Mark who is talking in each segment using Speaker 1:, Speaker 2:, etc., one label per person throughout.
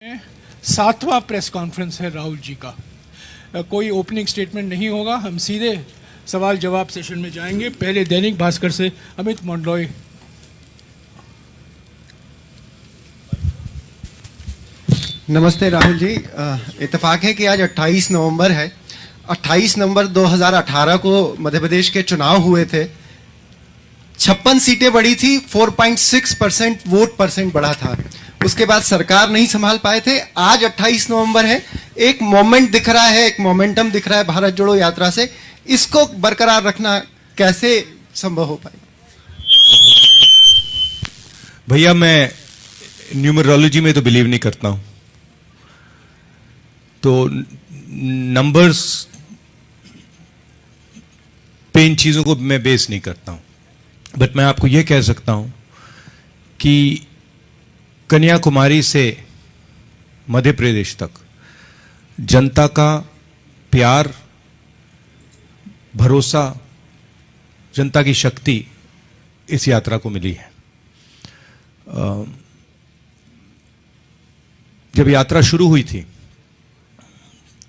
Speaker 1: 7वां press conference है राहुल जी का। कोई ओपनिंग स्टेटमेंट नहीं होगा, हम सीधे सवाल जवाब सेशन में जाएंगे। पहले दैनिक भास्कर से अमित मंडलोई।
Speaker 2: नमस्ते राहुल जी। इत्तेफाक है कि आज 28 नवंबर है। 28 नवंबर 2018 को मध्य प्रदेश के चुनाव हुए थे। 56 सीटें बढ़ी थी, 4.6% वोट परसेंट बढ़ा था। उसके बाद सरकार नहीं संभाल पाए थे। आज 28 नवंबर है, एक मोमेंट दिख रहा है, एक मोमेंटम दिख रहा है भारत जोड़ो यात्रा से। इसको बरकरार रखना कैसे संभव हो पाएगा?
Speaker 3: भैया, मैं न्यूमरोलॉजी में तो बिलीव नहीं करता हूं, तो नंबर्स पे इन चीजों को मैं बेस नहीं करता हूं। बट मैं आपको यह कह सकता हूं कि कन्याकुमारी से मध्य प्रदेश तक जनता का प्यार, भरोसा, जनता की शक्ति इस यात्रा को मिली है। जब यात्रा शुरू हुई थी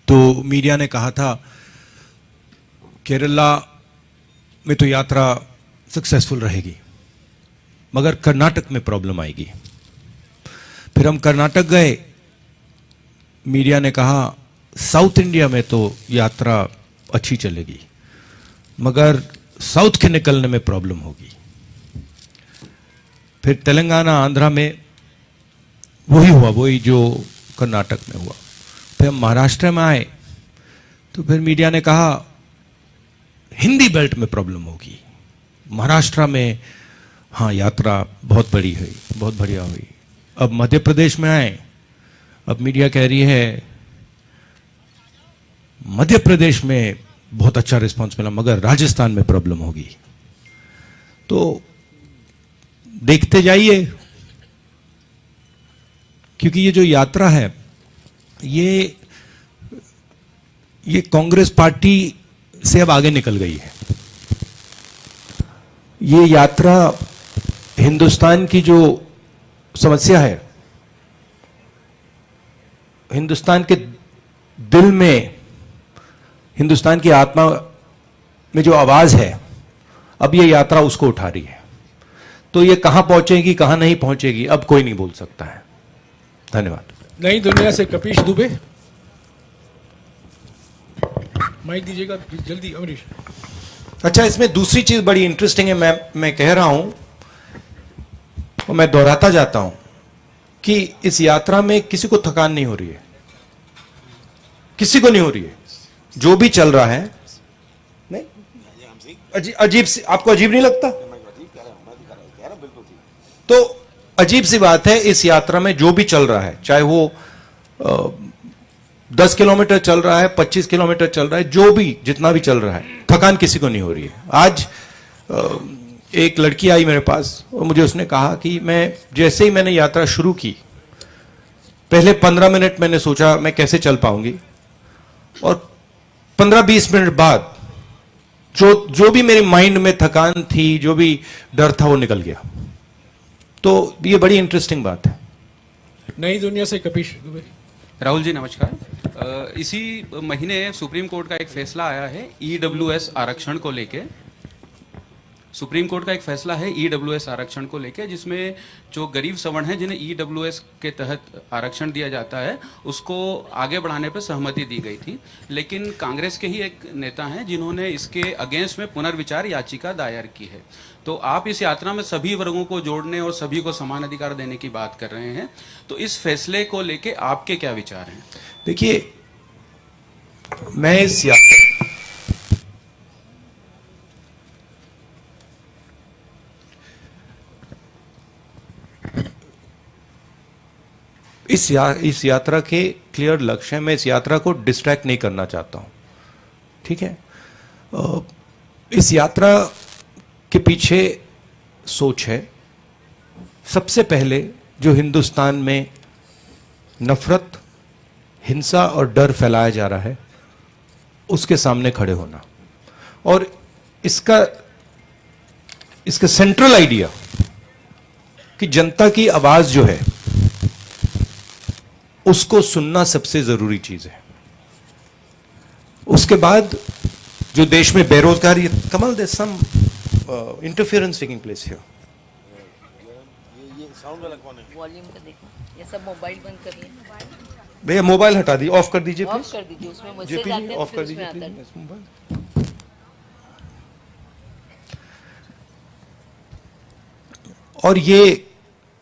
Speaker 3: तो मीडिया ने कहा था केरला में तो यात्रा सक्सेसफुल रहेगी, मगर कर्नाटक में प्रॉब्लम आएगी। फिर हम कर्नाटक गए, मीडिया ने कहा साउथ इंडिया में तो यात्रा अच्छी चलेगी, मगर साउथ के निकलने में प्रॉब्लम होगी। फिर तेलंगाना, आंध्रा में वही हुआ, वही जो कर्नाटक में हुआ। फिर हम महाराष्ट्र में आए तो फिर मीडिया ने कहा हिंदी बेल्ट में प्रॉब्लम होगी, महाराष्ट्र में हाँ यात्रा बहुत बड़ी हुई, बहुत बढ़िया हुई। अब मध्य प्रदेश में आए, अब मीडिया कह रही है मध्य प्रदेश में बहुत अच्छा रिस्पांस मिला, मगर राजस्थान में प्रॉब्लम होगी। तो देखते जाइए, क्योंकि ये जो यात्रा है ये कांग्रेस पार्टी से अब आगे निकल गई है। ये यात्रा हिंदुस्तान की जो समस्या है, हिंदुस्तान के दिल में, हिंदुस्तान की आत्मा में जो आवाज है, अब ये यात्रा उसको उठा रही है। तो ये कहां पहुंचेगी, कहां नहीं पहुंचेगी, अब कोई नहीं बोल सकता है। धन्यवाद।
Speaker 1: नई दुनिया से कपीश दुबे, माइक दीजिएगा जल्दी अमरीश।
Speaker 3: अच्छा, इसमें दूसरी चीज बड़ी इंटरेस्टिंग है। मैं कह रहा हूं और मैं दोहराता जाता हूं कि इस यात्रा में किसी को थकान नहीं हो रही है, किसी को नहीं हो रही है। जो भी चल रहा है, नहीं अजीब सी, आपको अजीब नहीं लगता? तो अजीब सी बात है, इस यात्रा में जो भी चल रहा है, चाहे वो 10 किलोमीटर चल रहा है, 25 किलोमीटर चल रहा है, जो भी जितना भी चल रहा है, थकान किसी को नहीं हो रही है। आज एक लड़की आई मेरे पास और मुझे उसने कहा कि जैसे ही मैंने यात्रा शुरू की, पहले 15 मिनट मैंने सोचा मैं कैसे चल पाऊंगी, और 15-20 मिनट बाद जो भी मेरे माइंड में थकान थी, जो भी डर था, वो निकल गया। तो ये बड़ी इंटरेस्टिंग बात है।
Speaker 1: नई दुनिया से कपीश दुबे।
Speaker 4: राहुल जी नमस्कार। इसी महीने सुप्रीम कोर्ट का एक फैसला आया है ईडब्ल्यूएस आरक्षण को लेके। सुप्रीम कोर्ट का एक फैसला है ईडब्ल्यूएस आरक्षण को लेके, जिसमें जो गरीब सवर्ण हैं जिन्हें ईडब्ल्यूएस के तहत आरक्षण दिया जाता है, उसको आगे बढ़ाने पर सहमति दी गई थी। लेकिन कांग्रेस के ही एक नेता हैं जिन्होंने इसके अगेंस्ट में पुनर्विचार याचिका दायर की है। तो आप इस यात्रा में सभी वर्गों को जोड़ने और सभी को समान अधिकार देने की बात कर रहे हैं, तो इस फैसले को लेके आपके क्या विचार हैं?
Speaker 3: देखिए, मैं इस यात्रा के क्लियर लक्ष्य है। मैं इस यात्रा को डिस्ट्रैक्ट नहीं करना चाहता हूं, ठीक है? इस यात्रा के पीछे सोच है, सबसे पहले जो हिंदुस्तान में नफरत, हिंसा और डर फैलाया जा रहा है, उसके सामने खड़े होना। और इसका सेंट्रल आइडिया कि जनता की आवाज जो है उसको सुनना सबसे जरूरी चीज है। उसके बाद जो देश में बेरोजगारी, कमल there some interference taking place here.
Speaker 5: Volume का देखो, ये सब मोबाइल बंद करिए,
Speaker 3: भैया मोबाइल हटा दीजिए, ऑफ कर दीजिए
Speaker 5: ऑफ
Speaker 3: प्लीज।
Speaker 5: कर दीजिए, उसमें मैसेज
Speaker 3: जेपी
Speaker 5: आते
Speaker 3: जी
Speaker 5: हैं
Speaker 3: ऑफ
Speaker 5: फिर
Speaker 3: कर
Speaker 5: उसमें
Speaker 3: दीजिए
Speaker 5: आता है।
Speaker 3: Please mobile. और ये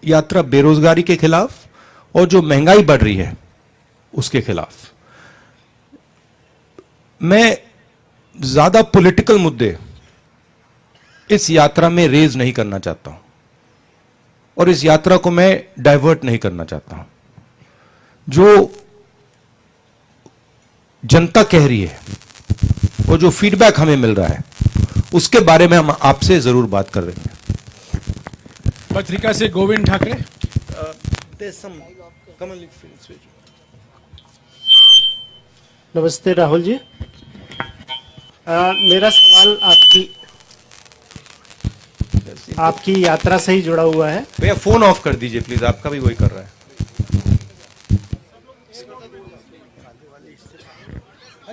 Speaker 3: यात्रा बेरोजगारी के खिलाफ और जो महंगाई बढ़ रही है उसके खिलाफ। मैं ज्यादा पॉलिटिकल मुद्दे इस यात्रा में रेज नहीं करना चाहता हूं और इस यात्रा को मैं डाइवर्ट नहीं करना चाहता हूं। जो जनता कह रही है और जो फीडबैक हमें मिल रहा है उसके बारे में हम आपसे जरूर बात कर रहे हैं।
Speaker 1: पत्रिका से गोविंद ठाकरे।
Speaker 6: नमस्ते राहुल जी। मेरा सवाल आपकी यात्रा से ही जुड़ा हुआ है।
Speaker 3: भैया फोन ऑफ कर दीजिए प्लीज, आपका भी वही कर रहा है।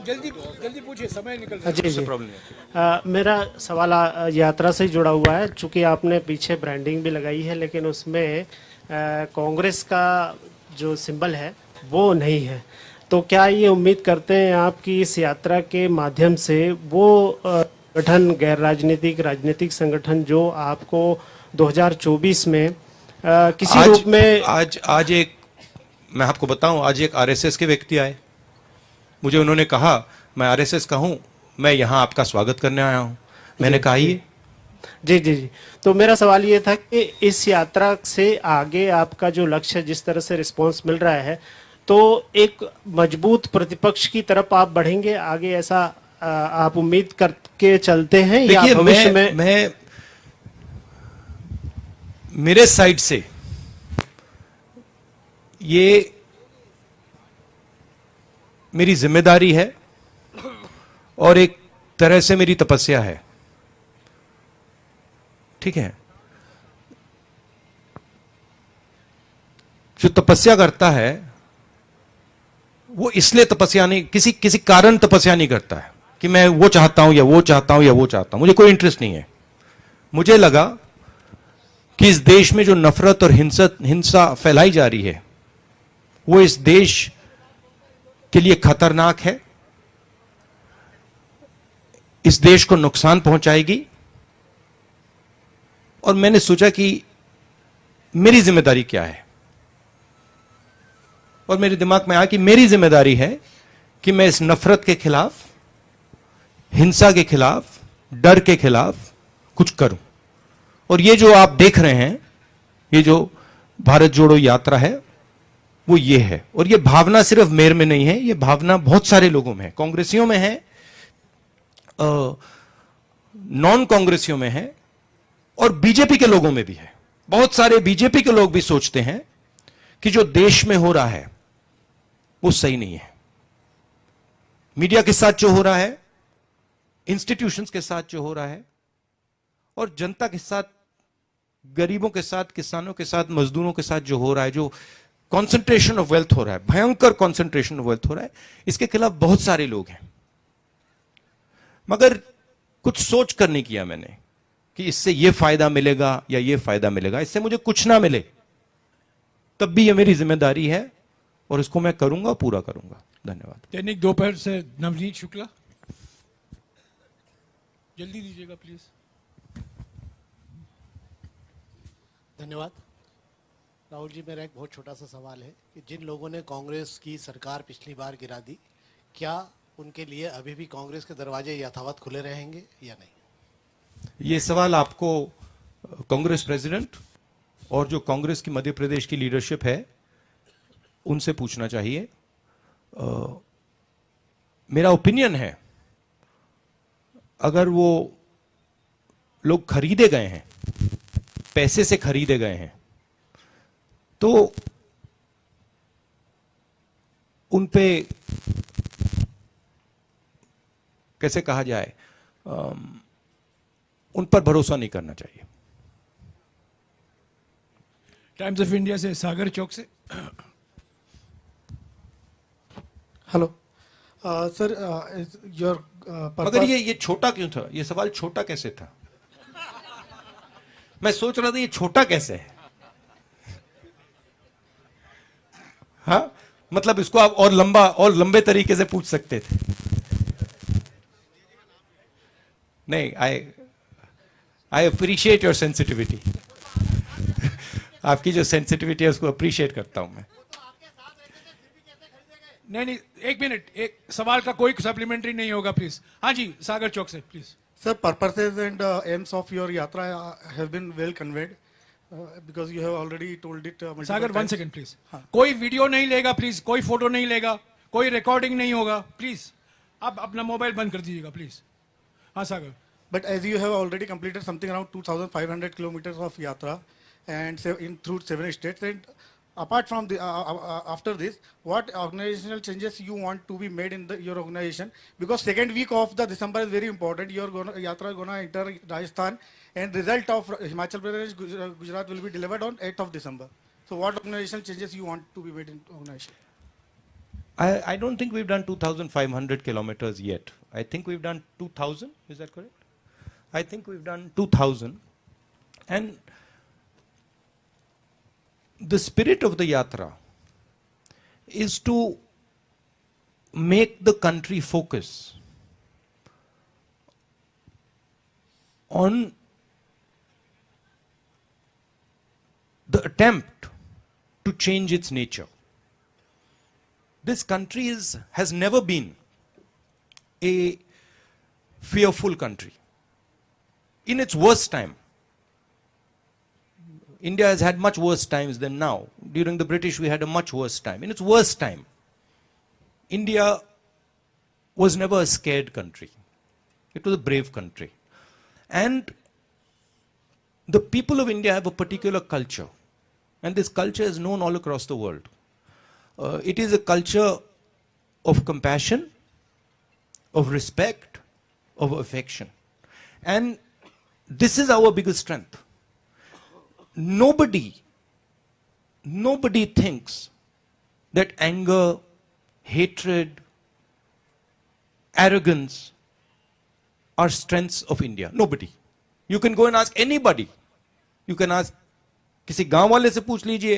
Speaker 1: जल्दी जल्दी पूछिए, समय निकल रहा है।
Speaker 6: जी जी।
Speaker 3: प्रॉब्लम नहीं।
Speaker 6: मेरा सवाल यात्रा से ही जुड़ा हुआ है। चूंकि आपने पीछे ब्रांडिंग भी लगाई है लेकिन उसमें कांग्रेस का जो सिंबल है वो नहीं है, तो क्या ये उम्मीद करते हैं आप कि इस यात्रा के माध्यम से वो संगठन, गैर राजनीतिक राजनीतिक संगठन जो आपको 2024 में किसी रूप में
Speaker 3: आज एक, मैं आपको बताऊं, आज एक आरएसएस के व्यक्ति आए, मुझे उन्होंने कहा मैं आरएसएस का हूं, मैं यहां आपका स्वागत करने आया हूं। मैंने कहा ये
Speaker 6: जी जी जी। तो मेरा सवाल ये था कि इस यात्रा से आगे आपका जो लक्ष्य, जिस तरह से रिस्पांस मिल रहा है, तो एक मजबूत प्रतिपक्ष की तरफ आप बढ़ेंगे आगे, ऐसा आप उम्मीद करके चलते हैं या
Speaker 3: देखिए,
Speaker 6: भविष्य में?
Speaker 3: मैं मेरे साइड से ये मेरी जिम्मेदारी है और एक तरह से मेरी तपस्या है, ठीक है। जो तपस्या करता है वो इसलिए तपस्या नहीं, किसी कारण तपस्या नहीं करता है कि मैं वो चाहता हूं या वो चाहता हूं या वो चाहता हूं। मुझे कोई इंटरेस्ट नहीं है। मुझे लगा कि इस देश में जो नफरत और हिंसा फैलाई जा रही है वो इस देश के लिए खतरनाक है, इस देश को नुकसान पहुंचाएगी। और मैंने सोचा कि मेरी जिम्मेदारी क्या है, और मेरे दिमाग में आया कि मेरी जिम्मेदारी है कि मैं इस नफरत के खिलाफ, हिंसा के खिलाफ, डर के खिलाफ कुछ करूं। और ये जो आप देख रहे हैं, ये जो भारत जोड़ो यात्रा है वो ये है। और ये भावना सिर्फ मेरे में नहीं है, ये भावना बहुत सारे लोगों में है, कांग्रेसियों में है, नॉन कांग्रेसियों में है और बीजेपी के लोगों में भी है। बहुत सारे बीजेपी के लोग भी सोचते हैं कि जो देश में हो रहा है वो सही नहीं है। मीडिया के साथ जो हो रहा है, इंस्टीट्यूशंस के साथ जो हो रहा है और जनता के साथ, गरीबों के साथ, किसानों के साथ, मजदूरों के साथ जो हो रहा है, जो कॉन्सेंट्रेशन ऑफ वेल्थ हो रहा है, भयंकर कॉन्सेंट्रेशन ऑफ वेल्थ हो रहा है, इसके खिलाफ बहुत सारे लोग हैं। मगर कुछ सोच कर नहीं किया मैंने कि इससे यह फायदा मिलेगा या यह फायदा मिलेगा। इससे मुझे कुछ ना मिले तब भी यह मेरी जिम्मेदारी है और इसको मैं करूंगा, पूरा करूंगा। धन्यवाद।
Speaker 1: दैनिक दोपहर से नवनीत शुक्ला। जल्दी दीजिएगा प्लीज।
Speaker 7: धन्यवाद। राहुल जी, मेरा एक बहुत छोटा सा सवाल है कि जिन लोगों ने कांग्रेस की सरकार पिछली बार गिरा दी, क्या उनके लिए अभी भी कांग्रेस के दरवाजे यथावत खुले रहेंगे या नहीं?
Speaker 3: ये सवाल आपको कांग्रेस प्रेसिडेंट और जो कांग्रेस की मध्य प्रदेश की लीडरशिप है उनसे पूछना चाहिए। मेरा ओपिनियन है, अगर वो लोग खरीदे गए हैं, पैसे से खरीदे गए हैं, तो उन पे कैसे कहा जाए, उन पर भरोसा नहीं करना चाहिए।
Speaker 1: टाइम्स ऑफ इंडिया से सागर चौक से।
Speaker 8: हेलो सर योर
Speaker 3: मगर ये छोटा क्यों था? ये सवाल छोटा कैसे था? मैं सोच रहा था ये छोटा कैसे है। हाँ, मतलब इसको आप और लंबे तरीके से पूछ सकते थे। नहीं, आई अप्रिशिएट योर सेंसिटिविटी। आपकी जो सेंसिटिविटी है उसको अप्रिशिएट करता हूं मैं।
Speaker 1: नहीं, एक मिनट, एक सवाल का कोई सप्लीमेंट्री नहीं होगा प्लीज। हाँ जी, सागर चौक से please.
Speaker 8: Sir purposes and aims of your yatra have been well conveyed because you have already told it.
Speaker 1: Sagar 1 second please. कोई वीडियो नहीं लेगा प्लीज, कोई फोटो नहीं लेगा, कोई रिकॉर्डिंग नहीं होगा प्लीज। आप अपना मोबाइल बंद कर दीजिएगा प्लीज। हाँ सागर।
Speaker 8: But as you have already completed something around 2,500 kilometers of yatra and through 7 states, and apart from the after this, what organizational changes you want to be made in your organization? Because second week of the December is very important. Your yatra is gonna enter Rajasthan, and result of Himachal Pradesh, Gujarat will be delivered on 8th of December. So what organizational changes you want to be made in organization?
Speaker 3: I don't think we've done 2,500 kilometers yet. I think we've done 2,000. Is that correct? I think we've done 2,000. And the spirit of the yatra is to make the country focus on the attempt to change its nature. This country has never been a fearful country. In its worst time, India has had much worse times than now. During the British, we had a much worse time. In its worst time, India was never a scared country. It was a brave country. And the people of India have a particular culture. And this culture is known all across the world. It is a culture of compassion, of respect, of affection. And this is our biggest strength. Nobody thinks that anger, hatred, arrogance are strengths of India. Nobody. You can go and ask anybody. You can ask किसी गांव वाले से पूछ लीजिए,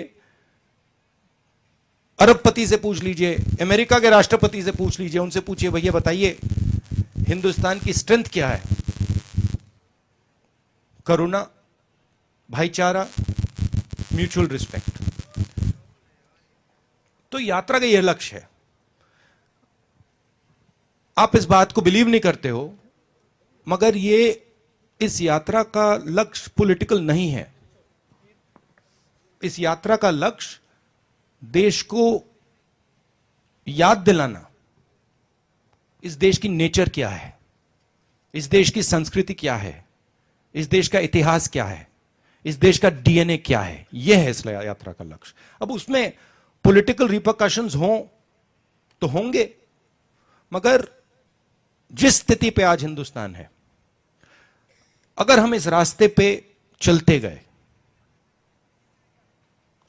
Speaker 3: अरबपति से पूछ लीजिए, अमेरिका के राष्ट्रपति से पूछ लीजिए, उनसे पूछिए भैया बताइए हिंदुस्तान की स्ट्रेंथ क्या है? करुणा, भाईचारा, म्यूचुअल रिस्पेक्ट। तो यात्रा का यह लक्ष्य है। आप इस बात को बिलीव नहीं करते हो, मगर ये इस यात्रा का लक्ष्य पॉलिटिकल नहीं है। इस यात्रा का लक्ष्य देश को याद दिलाना, इस देश की नेचर क्या है, इस देश की संस्कृति क्या है, इस देश का इतिहास क्या है, इस देश का डीएनए क्या है, यह है इस यात्रा का लक्ष्य। अब उसमें पॉलिटिकल रिपरकशंस हों तो होंगे, मगर जिस स्थिति पे आज हिंदुस्तान है, अगर हम इस रास्ते पे चलते गए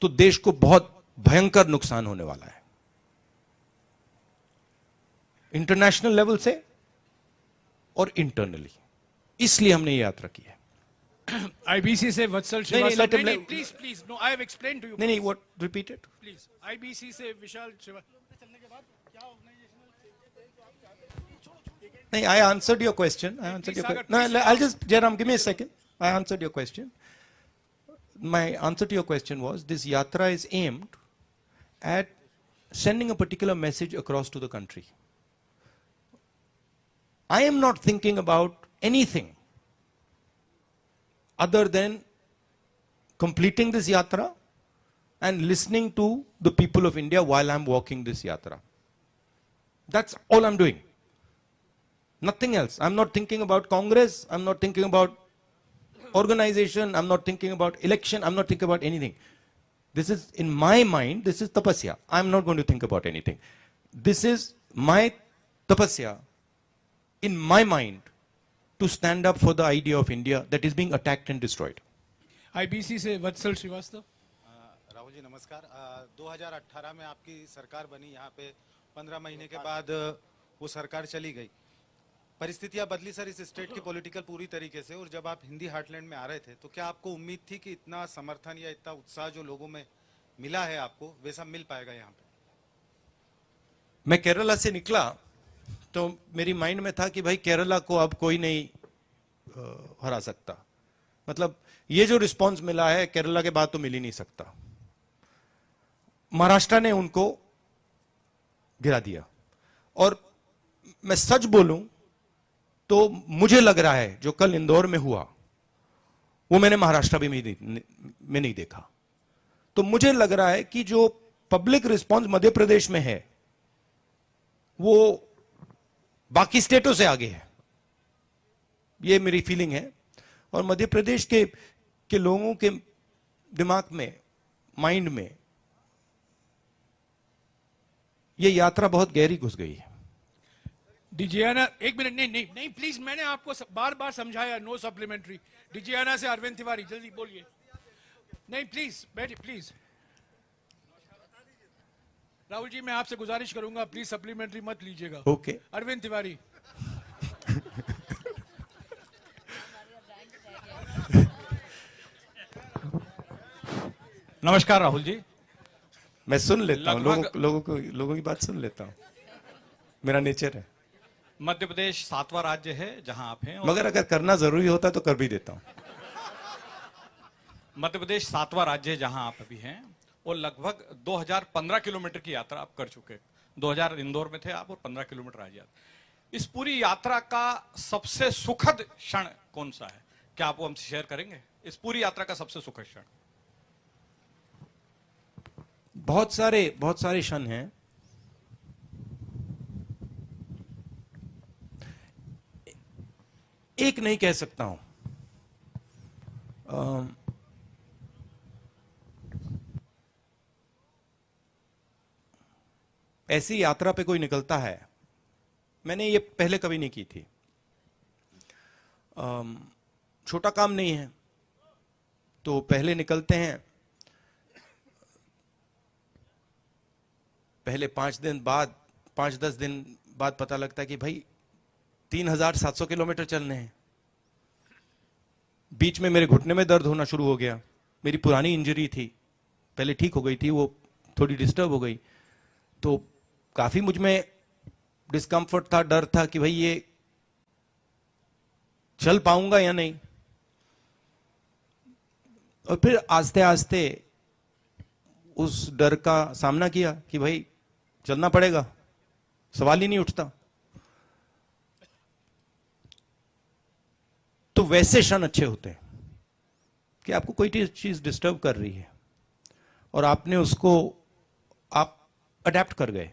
Speaker 3: तो देश को बहुत भयंकर नुकसान होने वाला है, इंटरनेशनल लेवल से और इंटरनली। इसलिए हमने ये यात्रा की है।
Speaker 1: आईबीसी से वत्सल श्रीवास्तव। नहीं, please please, no, I have explained to you.
Speaker 3: नहीं, what, repeat it
Speaker 1: please. IBC से Vishal Shrivastava.
Speaker 3: No, I answered your question. No, I'll just, Jairam, give me a second. I answered your question. My answer to your question was, this yatra is aimed at sending a particular message across to the country. I am not thinking about anything other than completing this yatra and listening to the people of India while I'm walking this yatra. That's all I'm doing. Nothing else. I'm not thinking about Congress. I'm not thinking about organization. I'm not thinking about election. I'm not thinking about anything. This is, in my mind, this is tapasya. I'm not going to think about anything. This is my tapasya, in my mind, to stand up for the idea of India that is being attacked and destroyed.
Speaker 1: IBC से वत्सल श्रीवास्तव।
Speaker 7: राहुल जी नमस्कार। 2018 में आपकी सरकार बनी यहाँ पे
Speaker 9: 15 महीने के बाद वो सरकार चली गई, परिस्थितियां बदली सर इस स्टेट की पॉलिटिकल पूरी तरीके से। और जब आप हिंदी हार्टलैंड में आ रहे थे तो क्या आपको उम्मीद थी कि इतना समर्थन या इतना उत्साह जो लोगों में मिला है आपको वैसा मिल पाएगा यहाँ पे?
Speaker 3: मैं केरला से निकला तो मेरी माइंड में था कि भाई केरला को अब कोई नहीं हरा सकता। मतलब ये जो रिस्पांस मिला है केरला के बाद तो मिल ही नहीं सकता। महाराष्ट्र ने उनको गिरा दिया। और मैं सच बोलूं तो मुझे लग रहा है जो कल इंदौर में हुआ वो मैंने महाराष्ट्र में नहीं देखा। तो मुझे लग रहा है कि जो पब्लिक रिस्पांस मध्य प्रदेश में है वो बाकी स्टेटों से आगे है, ये मेरी फीलिंग है। और मध्य प्रदेश के लोगों के दिमाग में, माइंड में ये यात्रा बहुत गहरी घुस गई है।
Speaker 1: डिजियाना, एक मिनट, नहीं प्लीज, मैंने आपको बार बार समझाया, नो सप्लीमेंट्री। डिजियाना से अरविंद तिवारी, जल्दी बोलिए। नहीं प्लीज बैठिए, प्लीज। राहुल जी मैं आपसे गुजारिश करूंगा प्लीज सप्लीमेंट्री मत लीजिएगा।
Speaker 3: ओके।
Speaker 1: अरविंद तिवारी।
Speaker 10: नमस्कार राहुल जी।
Speaker 3: मैं सुन लेता हूं, लोगों की बात सुन लेता हूं, मेरा नेचर है।
Speaker 10: मध्य प्रदेश 7वां राज्य है जहां आप हैं,
Speaker 3: मगर अगर करना जरूरी होता तो कर भी देता हूं।
Speaker 10: मध्य प्रदेश 7वां राज्य है जहां आप अभी हैं और लगभग 2015 किलोमीटर की यात्रा आप कर चुके। 2000 इंदौर में थे आप और 15 किलोमीटर आज यात्रा। इस पूरी यात्रा का सबसे सुखद क्षण कौन सा है? क्या आप वो हमसे शेयर करेंगे? इस पूरी यात्रा का सबसे सुखद क्षण।
Speaker 3: बहुत सारे क्षण हैं। एक नहीं कह सकता हूं। ऐसी यात्रा पे कोई निकलता है, मैंने ये पहले कभी नहीं की थी। छोटा काम नहीं है, तो पहले निकलते हैं, पहले 5-10 दिन बाद पता लगता है कि भाई 3700 किलोमीटर चलने हैं। बीच में मेरे घुटने में दर्द होना शुरू हो गया। मेरी पुरानी इंजरी थी, पहले ठीक हो गई थी, वो थोड़ी डिस्टर्ब हो गई, तो काफी मुझ में डिस्कम्फर्ट था, डर था कि भाई ये चल पाऊंगा या नहीं। और फिर आस्ते आस्ते उस डर का सामना किया कि भाई चलना पड़ेगा, सवाल ही नहीं उठता। तो वैसे क्षण अच्छे होते हैं कि आपको कोई चीज डिस्टर्ब कर रही है और आपने उसको आप अडेप्ट कर गए,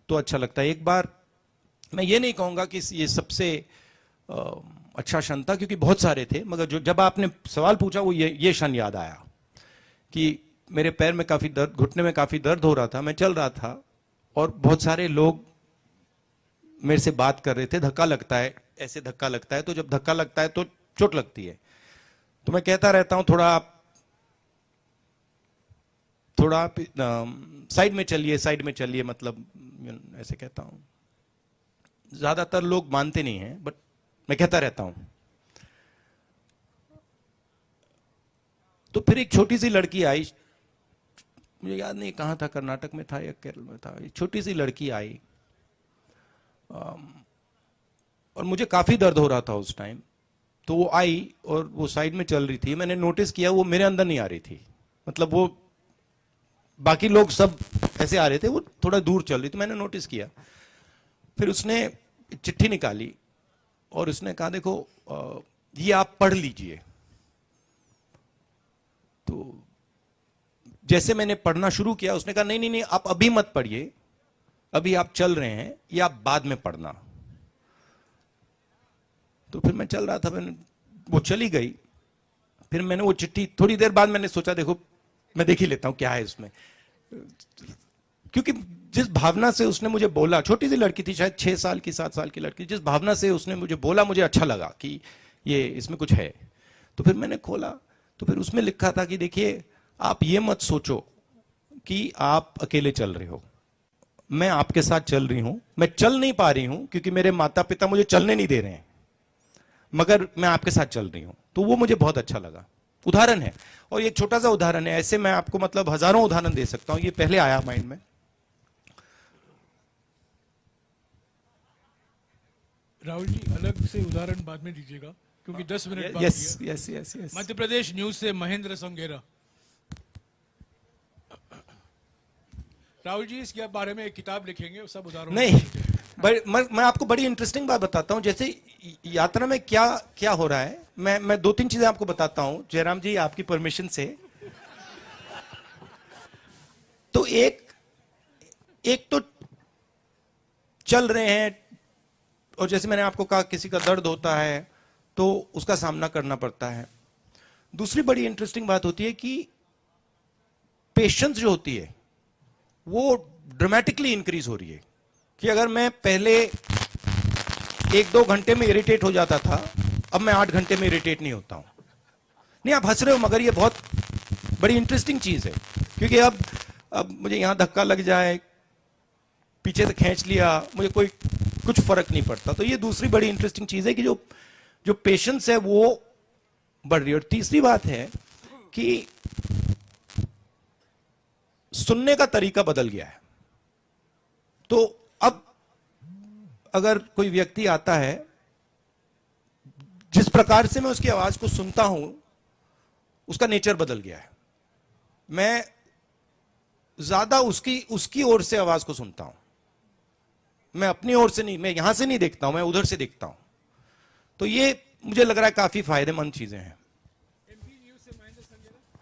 Speaker 3: तो अच्छा लगता है। एक बार मैं ये नहीं कहूंगा कि ये सबसे अच्छा क्षण था, क्योंकि बहुत सारे थे, मगर जब आपने सवाल पूछा वो ये क्षण याद आया कि मेरे पैर में काफी दर्द, घुटने में काफी दर्द हो रहा था, मैं चल रहा था और बहुत सारे लोग मेरे से बात कर रहे थे। धक्का लगता है, ऐसे धक्का लगता है, तो जब धक्का लगता है तो चोट लगती है। तो मैं कहता रहता हूं थोड़ा आप साइड में चलिए, मतलब ऐसे कहता हूं। ज्यादातर लोग मानते नहीं हैं, बट मैं कहता रहता हूं। तो फिर एक छोटी सी लड़की आई, मुझे याद नहीं कहां था, कर्नाटक में था या केरल में था। एक छोटी सी लड़की आई और मुझे काफी दर्द हो रहा था उस टाइम। तो वो आई और वो साइड में चल रही थी। मैंने नोटिस किया वो मेरे अंदर नहीं आ रही थी, मतलब वो बाकी लोग सब ऐसे आ रहे थे, वो थोड़ा दूर चल रही थी, मैंने नोटिस किया। फिर उसने चिट्ठी निकाली और उसने कहा देखो ये आप पढ़ लीजिए। तो जैसे मैंने पढ़ना शुरू किया, उसने कहा नहीं आप अभी मत पढ़िए, अभी आप चल रहे हैं, ये आप बाद में पढ़ना। तो फिर मैं चल रहा था, वो चली गई। फिर मैंने वो चिट्ठी, थोड़ी देर बाद मैंने सोचा देखो मैं देख ही लेता हूं क्या है इसमें, क्योंकि जिस भावना से उसने मुझे बोला, छोटी सी लड़की थी, शायद 6 साल की 7 साल की लड़की, जिस भावना से उसने मुझे बोला मुझे अच्छा लगा कि ये इसमें कुछ है। तो फिर मैंने खोला, तो फिर उसमें लिखा था कि देखिए आप ये मत सोचो कि आप अकेले चल रहे हो, मैं आपके साथ चल रही हूं, मैं चल नहीं पा रही हूं क्योंकि मेरे माता पिता मुझे चलने नहीं दे रहे हैं, मगर मैं आपके साथ चल रही हूं, तो वो मुझे बहुत अच्छा लगा। उदाहरण है, और ये छोटा सा उदाहरण है, ऐसे मैं आपको मतलब हजारों उदाहरण दे सकता हूं, ये पहले आया माइंड में।
Speaker 1: राहुल जी अलग से उदाहरण बाद में दीजिएगा क्योंकि 10 मिनट बाकी
Speaker 3: यस
Speaker 1: है।
Speaker 3: Yes yes yes.
Speaker 1: Madhya Pradesh news से महेंद्र संगेरा। राहुल जी इसके बारे में एक किताब लिखेंगे, सब उदाहरण
Speaker 3: नहीं, मैं आपको बड़ी इंटरेस्टिंग बात बताता हूं, जैसे यात्रा में क्या क्या हो रहा है। मैं दो तीन चीजें आपको बताता हूं, जयराम जी आपकी परमिशन से। तो एक तो चल रहे हैं, और जैसे मैंने आपको कहा किसी का दर्द होता है तो उसका सामना करना पड़ता है। दूसरी बड़ी इंटरेस्टिंग बात होती है कि पेशेंस जो होती है वो ड्रामेटिकली इंक्रीज हो रही है, कि अगर मैं पहले 1-2 घंटे में इरिटेट हो जाता था, अब मैं 8 घंटे में इरिटेट नहीं होता हूं। नहीं, आप हंस रहे हो, मगर ये बहुत बड़ी इंटरेस्टिंग चीज है, क्योंकि अब मुझे यहां धक्का लग जाए, पीछे से खींच लिया, मुझे कोई कुछ फर्क नहीं पड़ता। तो ये दूसरी बड़ी इंटरेस्टिंग चीज है कि जो पेशेंस है वो बढ़ रही है। और तीसरी बात है कि सुनने का तरीका बदल गया है। तो अब अगर कोई व्यक्ति आता है, जिस प्रकार से मैं उसकी आवाज को सुनता हूं, उसका नेचर बदल गया है। मैं ज्यादा उसकी ओर से आवाज को सुनता हूं, मैं अपनी ओर से नहीं, मैं यहां से नहीं देखता हूं, मैं उधर से देखता हूं। तो ये मुझे लग रहा है काफी फायदेमंद चीजें हैं।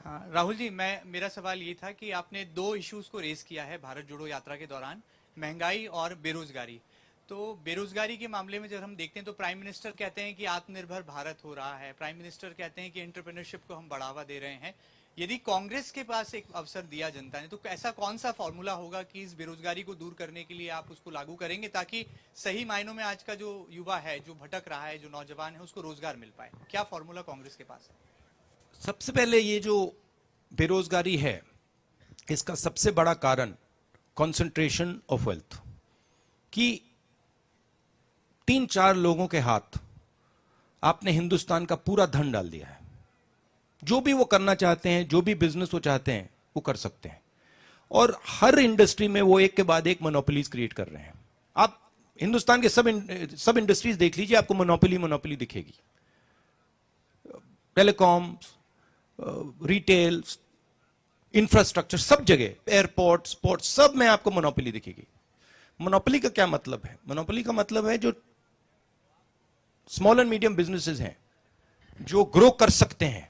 Speaker 11: हाँ, राहुल जी, मेरा सवाल ये था कि आपने 2 इश्यूज को रेज किया है भारत जोड़ो यात्रा के दौरान, महंगाई और बेरोजगारी। तो बेरोजगारी के मामले में जब हम देखते हैं तो प्राइम मिनिस्टर कहते हैं कि आत्मनिर्भर भारत हो रहा है, प्राइम मिनिस्टर कहते हैं कि एंटरप्रेन्योरशिप को हम बढ़ावा दे रहे हैं। यदि कांग्रेस के पास एक अवसर दिया जनता ने, तो ऐसा कौन सा फॉर्मूला होगा कि इस बेरोजगारी को दूर करने के लिए आप उसको लागू करेंगे, ताकि सही मायनों में आज का जो युवा है, जो भटक रहा है, जो नौजवान है, उसको रोजगार मिल पाए? क्या फॉर्मूला कांग्रेस के पास है?
Speaker 3: सबसे पहले ये जो बेरोजगारी है, इसका सबसे बड़ा कारण कंसंट्रेशन ऑफ वेल्थ, कि 3-4 लोगों के हाथ आपने हिंदुस्तान का पूरा धन डाल दिया है। जो भी वो करना चाहते हैं, जो भी बिजनेस वो चाहते हैं, वो कर सकते हैं। और हर इंडस्ट्री में वो एक के बाद एक मोनोपोलीज क्रिएट कर रहे हैं। आप हिंदुस्तान के सब इंडस्ट्रीज देख लीजिए, आपको मोनोपोली दिखेगी। टेलीकॉम, रिटेल, इंफ्रास्ट्रक्चर, सब जगह, एयरपोर्ट, स्पोर्ट्स, सब में आपको मोनोपोली दिखेगी। मोनोपोली का क्या मतलब है? मोनोपोली का मतलब है जो स्मॉल एंड मीडियम बिजनेसेस हैं, जो ग्रो कर सकते हैं,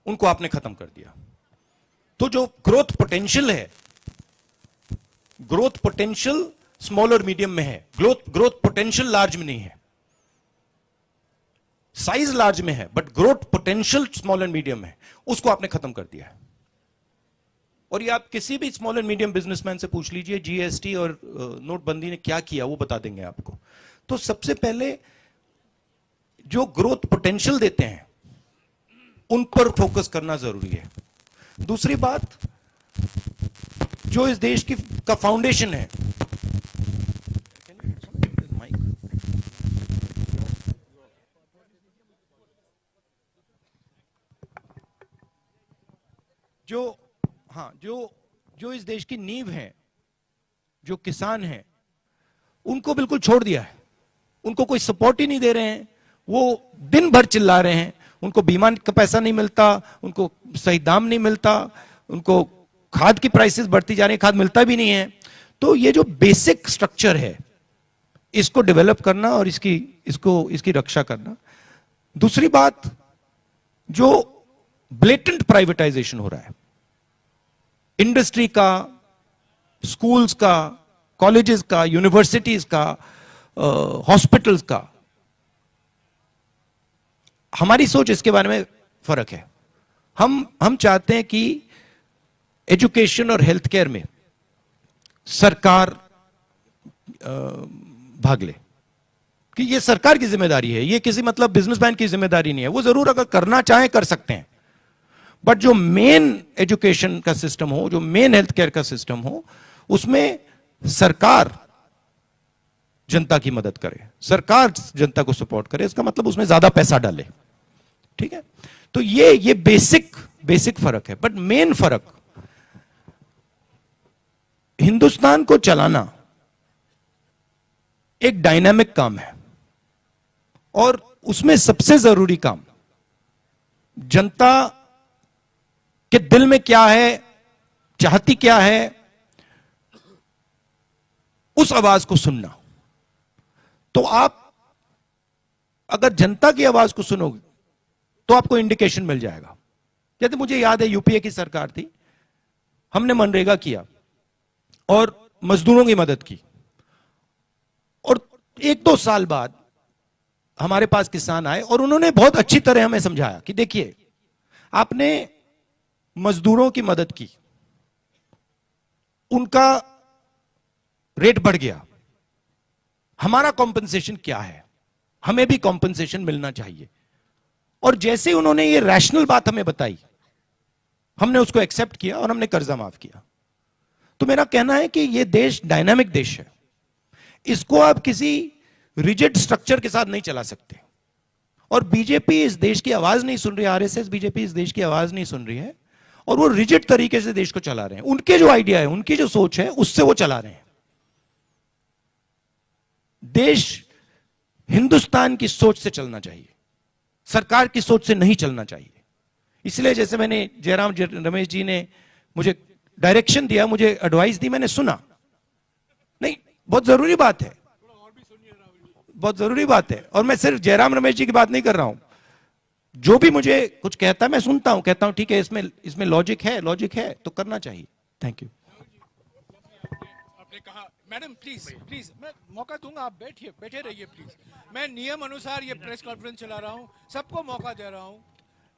Speaker 3: उनको आपने खत्म कर दिया। तो जो ग्रोथ पोटेंशियल है, ग्रोथ पोटेंशियल स्मॉल और मीडियम में है, ग्रोथ पोटेंशियल लार्ज में नहीं है। साइज लार्ज में है, but growth potential small and medium में है, उसको आपने खत्म कर दिया है। और ये आप किसी भी स्मॉल एंड मीडियम बिजनेसमैन से पूछ लीजिए, जीएसटी और नोटबंदी ने क्या किया, वो बता देंगे आपको। तो सबसे पहले जो ग्रोथ पोटेंशियल देते हैं, उन पर फोकस करना जरूरी है। दूसरी बात, जो इस देश का फाउंडेशन है, जो इस देश की नींव है, जो किसान हैं, उनको बिल्कुल छोड़ दिया है। उनको कोई सपोर्ट ही नहीं दे रहे हैं। वो दिन भर चिल्ला रहे हैं, उनको बीमा का पैसा नहीं मिलता, उनको सही दाम नहीं मिलता, उनको खाद की प्राइसेस बढ़ती जा रही है, खाद मिलता भी नहीं है। तो ये जो बेसिक स्ट्रक्चर है, इसको डेवलप करना और इसकी रक्षा करना। दूसरी बात, जो ब्लेटेंट प्राइवेटाइजेशन हो रहा है, इंडस्ट्री का, स्कूल्स का, कॉलेजेस का, यूनिवर्सिटीज का, हॉस्पिटल्स का, हमारी सोच इसके बारे में फर्क है। हम चाहते हैं कि एजुकेशन और हेल्थ केयर में सरकार भाग ले, कि ये सरकार की जिम्मेदारी है, ये किसी मतलब बिजनेसमैन की जिम्मेदारी नहीं है। वो जरूर अगर करना चाहे कर सकते हैं, बट जो मेन एजुकेशन का सिस्टम हो, जो मेन हेल्थ केयर का सिस्टम हो, उसमें सरकार जनता की मदद करे, सरकार जनता को सपोर्ट करे, इसका मतलब उसमें ज्यादा पैसा डाले। ठीक है, तो ये बेसिक फर्क है। बट मेन फर्क, हिंदुस्तान को चलाना एक डायनामिक काम है और उसमें सबसे जरूरी काम जनता के दिल में क्या है, चाहती क्या है, उस आवाज को सुनना। तो आप अगर जनता की आवाज को सुनोगे तो आपको इंडिकेशन मिल जाएगा। जैसे मुझे याद है यूपीए की सरकार थी, हमने मनरेगा किया और मजदूरों की मदद की, और 1-2 साल बाद हमारे पास किसान आए और उन्होंने बहुत अच्छी तरह हमें समझाया कि देखिए, आपने मजदूरों की मदद की, उनका रेट बढ़ गया, हमारा कॉम्पनसेशन क्या है, हमें भी कॉम्पनसेशन मिलना चाहिए। और जैसे उन्होंने ये रैशनल बात हमें बताई, हमने उसको एक्सेप्ट किया और हमने कर्जा माफ किया। तो मेरा कहना है कि ये देश डायनामिक देश है, इसको आप किसी रिजिड स्ट्रक्चर के साथ नहीं चला सकते। और बीजेपी इस देश की आवाज नहीं सुन रही, आरएसएस बीजेपी इस देश की आवाज नहीं सुन रही है, और वो रिजिड तरीके से देश को चला रहे हैं। उनके जो आइडिया है, उनकी जो सोच है, उससे वो चला रहे हैं। देश हिंदुस्तान की सोच से चलना चाहिए, सरकार की सोच से नहीं चलना चाहिए। इसलिए जैसे मैंने जयराम रमेश जी ने मुझे डायरेक्शन दिया, मुझे एडवाइस दी, मैंने सुना। नहीं, बहुत जरूरी बात है, बहुत जरूरी बात है। और मैं सिर्फ जयराम रमेश जी की बात नहीं कर रहा हूं, जो भी मुझे कुछ कहता है मैं सुनता हूं, कहता हूं ठीक है, इसमें लॉजिक है तो करना चाहिए। Thank you.
Speaker 1: आपने कहा, मैडम प्लीज मैं मौका दूंगा, आप बैठे रहिए प्लीज। मैं नियम अनुसार ये प्रेस कॉन्फ्रेंस चला रहा हूं, सबको मौका दे रहा हूं।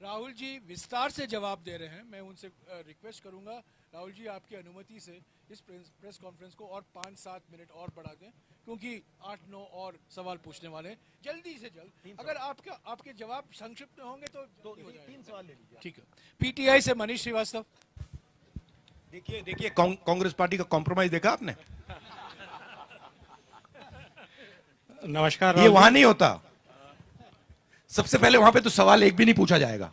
Speaker 1: राहुल जी विस्तार से जवाब दे रहे हैं, मैं उनसे रिक्वेस्ट करूंगा राहुल जी आपकी अनुमति से इस प्रेस कॉन्फ्रेंस को और 5-7 मिनट और बढ़ा दें, क्योंकि 8-9 और सवाल पूछने वाले हैं। जल्दी से जल्द अगर आपके जवाब संक्षिप्त में होंगे तो 3 सवाल ले लीजिए। ठीक है, पीटीआई से मनीष श्रीवास्तव।
Speaker 3: देखिए कांग्रेस पार्टी का कॉम्प्रोमाइज देखा आपने?
Speaker 12: नमस्कार।
Speaker 3: ये वहां नहीं होता। सबसे पहले वहां पे तो सवाल एक भी नहीं पूछा जाएगा,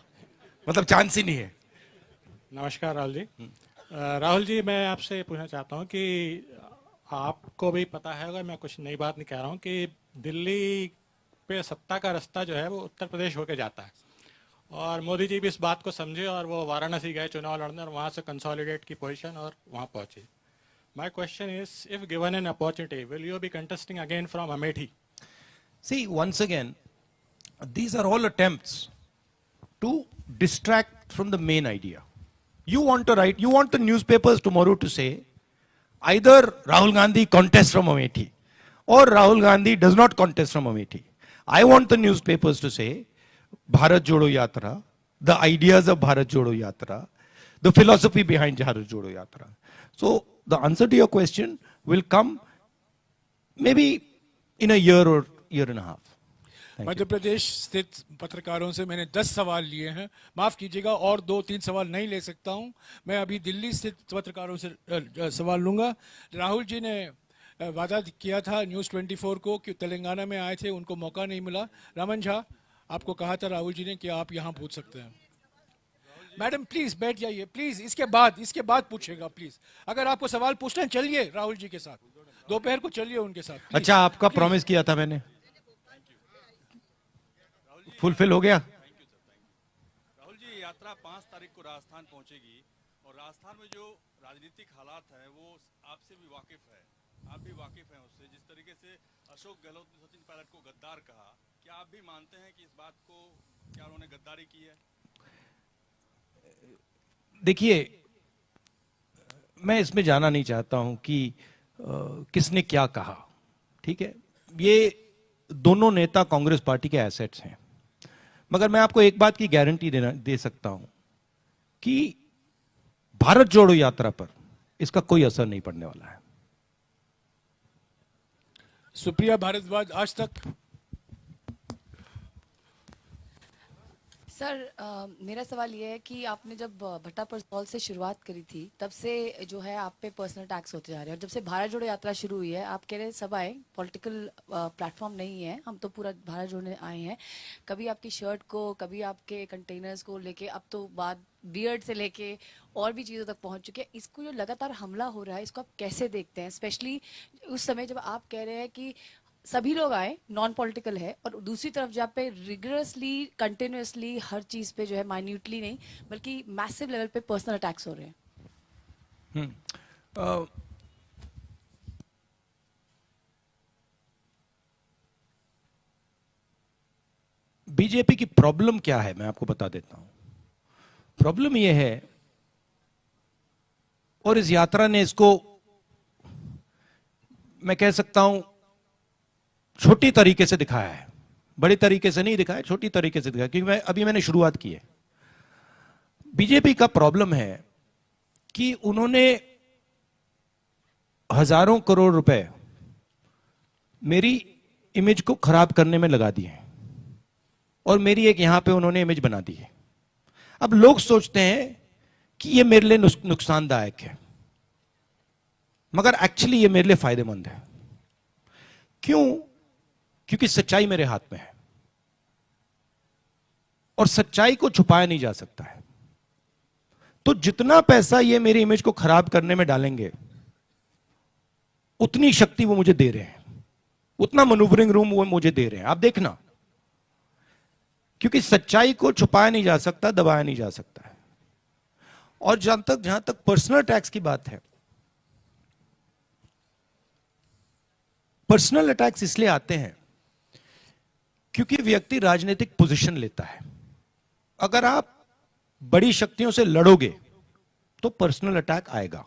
Speaker 3: मतलब चांस ही नहीं है।
Speaker 12: नमस्कार राहुल जी। राहुल जी, मैं आपसे पूछना चाहता हूं कि आपको भी पता है, अगर मैं कुछ नई बात नहीं कह रहा हूं, कि दिल्ली पे सत्ता का रास्ता जो है वो उत्तर प्रदेश होके जाता है, और मोदी जी भी इस बात को समझे और वो वाराणसी गए चुनाव लड़ने और वहां से कंसोलिडेट की पोजीशन और वहां पहुंचे। My question is, if given an opportunity, will you be contesting again from Amethi?
Speaker 3: See, once again, these are all attempts to distract from the main idea. You want the newspapers tomorrow to say, either Rahul Gandhi contests from Amethi or Rahul Gandhi does not contest from Amethi. I want the newspapers to say, Bharat Jodo Yatra, the ideas of Bharat Jodo Yatra, the philosophy behind Bharat Jodo Yatra. So, the answer to your question will come maybe in a year or year and a half.
Speaker 1: Madhya Pradesh स्थित पत्रकारों से मैंने 10 सवाल लिए हैं, माफ कीजिएगा, और 2-3 सवाल नहीं ले सकता हूं। मैं अभी दिल्ली स्थित पत्रकारों से सवाल लूंगा। राहुल जी ने वादा किया था न्यूज़ 24 को कि तेलंगाना में आए थे, उनको मौका नहीं मिला। रमन झा, आपको कहा था राहुल जी ने कि आप यहां पूछ सकते हैं। मैडम प्लीज बैठ जाइए, प्लीज इसके बाद पूछेगा प्लीज। अगर आपको सवाल पूछना है चलिए राहुल जी के साथ, दोपहर को चलिए उनके साथ।
Speaker 3: अच्छा, आपका प्रॉमिस किया था मैंने, फुलफिल हो गया?
Speaker 10: राहुल जी, यात्रा 5 तारीख को राजस्थान पहुंचेगी और राजस्थान में जो राजनीतिक हालात है वो आपसे भी वाकिफ है, आप भी वाकिफ हैं उससे। जिस तरीके से अशोक गहलोत ने सचिन पायलट को गद्दार कहा, क्या आप भी मानते हैं कि इस बात को, क्या उन्होंने गद्दारी की है?
Speaker 3: देखिए, मैं इसमें जाना नहीं चाहता हूं कि किसने क्या कहा, ठीक है। ये दोनों नेता कांग्रेस पार्टी के एसेट्स हैं, मगर मैं आपको एक बात की गारंटी दे सकता हूं कि भारत जोड़ो यात्रा पर इसका कोई असर नहीं पड़ने वाला है।
Speaker 1: सुप्रिया भारद्वाज, आज तक।
Speaker 5: सर मेरा सवाल ये है कि आपने जब भट्टा परसौल से शुरुआत करी थी तब से जो है आप पे पर्सनल टैक्स होते जा रहे हैं, और जब से भारत जोड़ो यात्रा शुरू हुई है आप कह रहे हैं सब आए, पॉलिटिकल प्लेटफॉर्म नहीं है, हम तो पूरा भारत जोड़ने आए हैं। कभी आपकी शर्ट को, कभी आपके कंटेनर्स को लेके, अब तो बात बियर्ड से लेके और भी चीज़ों तक पहुंच चुके हैं। इसको जो लगातार हमला हो रहा है इसको आप कैसे देखते हैं, स्पेशली उस समय जब आप कह रहे हैं कि सभी लोग आए, नॉन पॉलिटिकल है, और दूसरी तरफ जहाँ पे रिगरसली कंटिन्यूसली हर चीज पे जो है, माइन्यूटली नहीं बल्कि मैसिव लेवल पे पर्सनल अटैक्स हो रहे हैं।
Speaker 3: बीजेपी की प्रॉब्लम क्या है मैं आपको बता देता हूं। प्रॉब्लम यह है, और इस यात्रा ने इसको मैं कह सकता हूं छोटी तरीके से दिखाया है, बड़ी तरीके से नहीं दिखाया, छोटी तरीके से दिखाया, क्योंकि मैंने शुरुआत की है। बीजेपी का प्रॉब्लम है कि उन्होंने हजारों करोड़ रुपए मेरी इमेज को खराब करने में लगा दिए हैं, और मेरी एक यहां पे उन्होंने इमेज बना दी है। अब लोग सोचते हैं कि ये मेरे लिए नुकसानदायक है, मगर एक्चुअली ये मेरे लिए फायदेमंद है। क्यों? क्योंकि सच्चाई मेरे हाथ में है, और सच्चाई को छुपाया नहीं जा सकता है। तो जितना पैसा ये मेरी इमेज को खराब करने में डालेंगे, उतनी शक्ति वो मुझे दे रहे हैं, उतना मैन्यूवरिंग रूम वो मुझे दे रहे हैं। आप देखना, क्योंकि सच्चाई को छुपाया नहीं जा सकता, दबाया नहीं जा सकता है। और जहां तक पर्सनल टैक्स की बात है, पर्सनल अटैक्स इसलिए आते हैं क्योंकि व्यक्ति राजनीतिक पोजीशन लेता है। अगर आप बड़ी शक्तियों से लड़ोगे तो पर्सनल अटैक आएगा।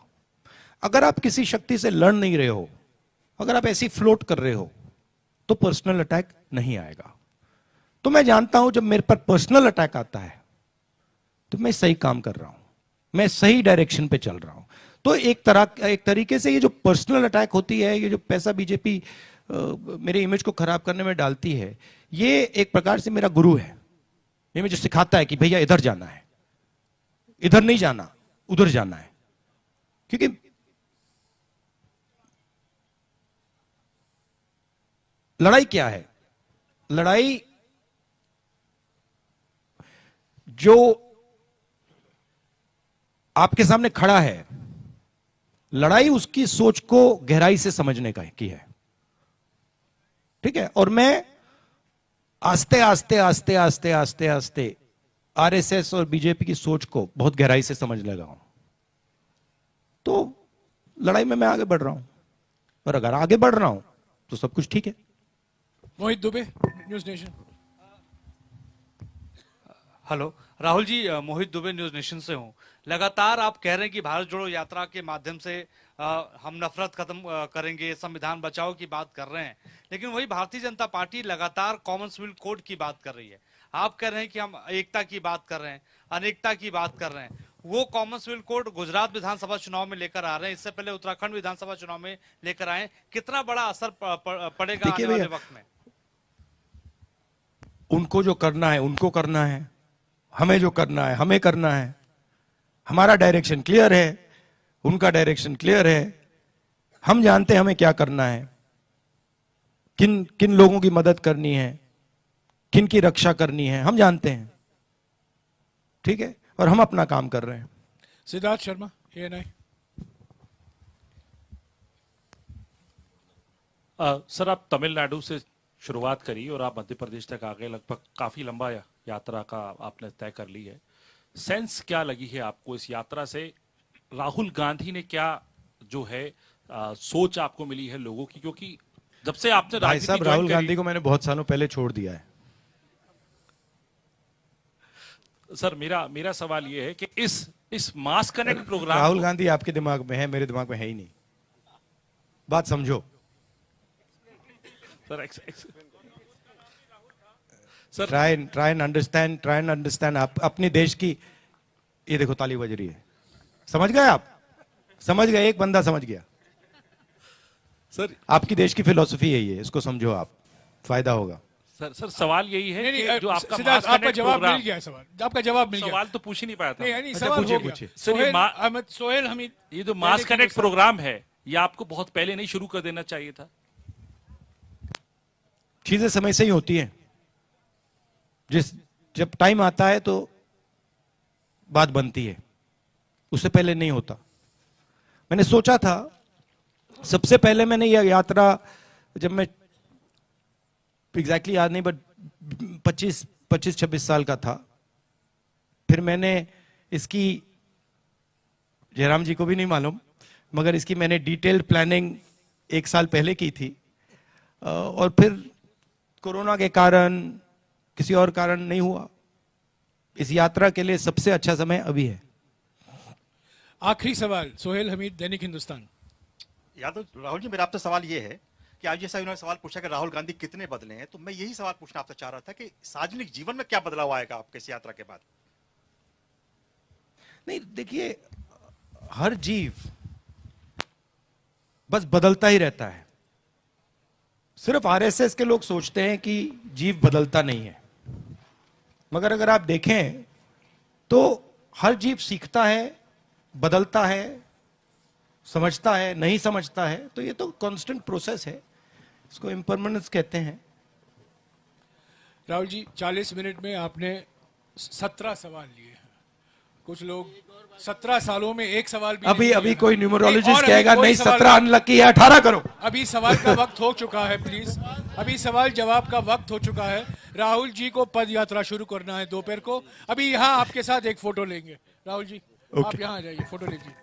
Speaker 3: अगर आप किसी शक्ति से लड़ नहीं रहे हो, अगर आप ऐसी फ्लोट कर रहे हो, तो पर्सनल अटैक नहीं आएगा। तो मैं जानता हूं जब मेरे पर पर्सनल अटैक आता है तो मैं सही काम कर रहा हूं, मैं सही डायरेक्शन पे चल रहा हूं। तो एक तरीके से ये जो पर्सनल अटैक होती है, ये जो पैसा बीजेपी मेरी इमेज को खराब करने में डालती है, ये एक प्रकार से मेरा गुरु है। ये मुझे सिखाता है कि भैया इधर जाना है, इधर नहीं जाना, उधर जाना है। क्योंकि लड़ाई क्या है? लड़ाई जो आपके सामने खड़ा है, लड़ाई उसकी सोच को गहराई से समझने का की है। ठीक है? और मैं आस्ते आस्ते आस्ते आस्ते आस्ते आस्ते आरएसएस और बीजेपी की सोच को बहुत गहराई से समझने लगा हूं। तो लड़ाई में मैं आगे बढ़ रहा हूं, और अगर आगे बढ़ रहा हूं तो सब कुछ ठीक है।
Speaker 1: Mohit Dubey, News Nation.
Speaker 13: Hello Rahul ji, Mohit Dubey News Nation से हूँ। लगातार आप कह रहे हैं कि भारत जोड़ो यात्रा के माध्यम से हम नफरत खत्म करेंगे, संविधान बचाओ की बात कर रहे हैं, लेकिन वही भारतीय जनता पार्टी लगातार कॉमनवेल्थ कोड की बात कर रही है। आप कह रहे हैं कि हम एकता की बात कर रहे हैं, अनेकता की बात कर रहे हैं। वो कॉमनवेल्थ कोड गुजरात विधानसभा चुनाव में लेकर आ रहे हैं, इससे पहले उत्तराखंड विधानसभा चुनाव में लेकर आए। कितना बड़ा असर पड़ेगा आने वाले वक्त में?
Speaker 3: उनको जो करना है उनको करना है, हमें जो करना है हमें करना है। हमारा डायरेक्शन क्लियर है, उनका डायरेक्शन क्लियर है। हम जानते हैं हमें क्या करना है, किन किन लोगों की मदद करनी है, किन की रक्षा करनी है, हम जानते हैं। ठीक है? और हम अपना काम कर रहे हैं।
Speaker 1: सिद्धार्थ शर्मा, ANI।
Speaker 14: सर, आप तमिलनाडु से शुरुआत करी और आप मध्य प्रदेश तक आ गए, लगभग काफी लंबा यात्रा का आपने तय कर ली है। सेंस क्या लगी है आपको इस यात्रा से? राहुल गांधी ने क्या जो है सोच आपको मिली है लोगों की? क्योंकि जब से आपने
Speaker 3: भाई साहब, राहुल गांधी को मैंने बहुत सालों पहले छोड़ दिया है।
Speaker 14: सर, मेरा सवाल ये है कि इस मास कनेक्ट प्रोग्राम,
Speaker 3: राहुल गांधी आपके दिमाग में है, मेरे दिमाग में है ही नहीं। बात समझो
Speaker 14: सर।
Speaker 3: ट्राई एंड अंडरस्टैंड आप अपने देश की। ये देखो ताली बज रही है, समझ गए आप? समझ गए? एक बंदा समझ गया।
Speaker 14: सर,
Speaker 3: आपकी देश की फिलॉसफी यही है, इसको समझो आप, फायदा होगा।
Speaker 14: सर सवाल यही है
Speaker 1: नहीं,
Speaker 14: कि जो आपका
Speaker 1: सिद्धार्थ,
Speaker 14: मास
Speaker 1: आपका
Speaker 14: कनेक्ट
Speaker 1: जवाब
Speaker 14: प्रोग्राम,
Speaker 1: मिल गया। सवाल जवाब मिल गया।
Speaker 14: सवाल तो पूछ ही नहीं पाया था।
Speaker 1: नहीं,
Speaker 14: अच्छा,
Speaker 1: सवाल
Speaker 14: पूछिए,
Speaker 1: हो गया।
Speaker 14: पूछिए। सर, ये
Speaker 1: सोहेल हमीद,
Speaker 14: ये जो मास कनेक्ट प्रोग्राम है, ये आपको बहुत पहले नहीं शुरू कर देना चाहिए था?
Speaker 3: चीजें समय से ही होती हैं। जब टाइम आता है तो बात बनती है, उससे पहले नहीं होता। मैंने सोचा था, सबसे पहले मैंने यह यात्रा, जब मैं एग्जैक्टली याद नहीं, बट 25-26 साल का था, फिर मैंने इसकी, जयराम जी को भी नहीं मालूम, मगर इसकी मैंने डिटेल्ड प्लानिंग 1 साल पहले की थी, और फिर कोरोना के कारण, किसी और कारण नहीं हुआ। इस यात्रा के लिए सबसे अच्छा समय अभी है।
Speaker 1: आखिरी सवाल, सोहेल हमीद, दैनिक हिंदुस्तान।
Speaker 15: यादव राहुल जी, मेरा आपसे सवाल ये है कि आज जैसा उन्होंने सवाल पूछा कि राहुल गांधी कितने बदले हैं, तो मैं यही सवाल पूछना आपसे चाह रहा था कि सार्वजनिक जीवन में क्या बदलाव आएगा आपके इस यात्रा के बाद?
Speaker 3: नहीं, देखिए, हर जीव बस बदलता ही रहता है। सिर्फ आरएसएस के लोग सोचते हैं कि जीव बदलता नहीं है, मगर अगर आप देखें तो हर जीव सीखता है, बदलता है, समझता है, नहीं समझता है, तो ये तो कांस्टेंट प्रोसेस है, इसको इम्परमानेंस कहते हैं।
Speaker 1: राहुल जी, 40 मिनट में आपने 17 सवाल लिए हैं। कुछ लोग 17 सालों में एक सवाल भी
Speaker 3: अभी कोई न्यूमरोलॉजिस्ट
Speaker 1: नहीं,
Speaker 3: कहेगा नहीं 17 अनलकी है, 18 करो।
Speaker 1: अभी सवाल का वक्त हो चुका है, प्लीज। अभी सवाल जवाब का वक्त हो चुका है। राहुल जी को पद यात्रा शुरू करना है दोपहर को। अभी यहाँ आपके साथ एक फोटो लेंगे। राहुल जी, आप यहाँ आ जाइए, फोटो लीजिए।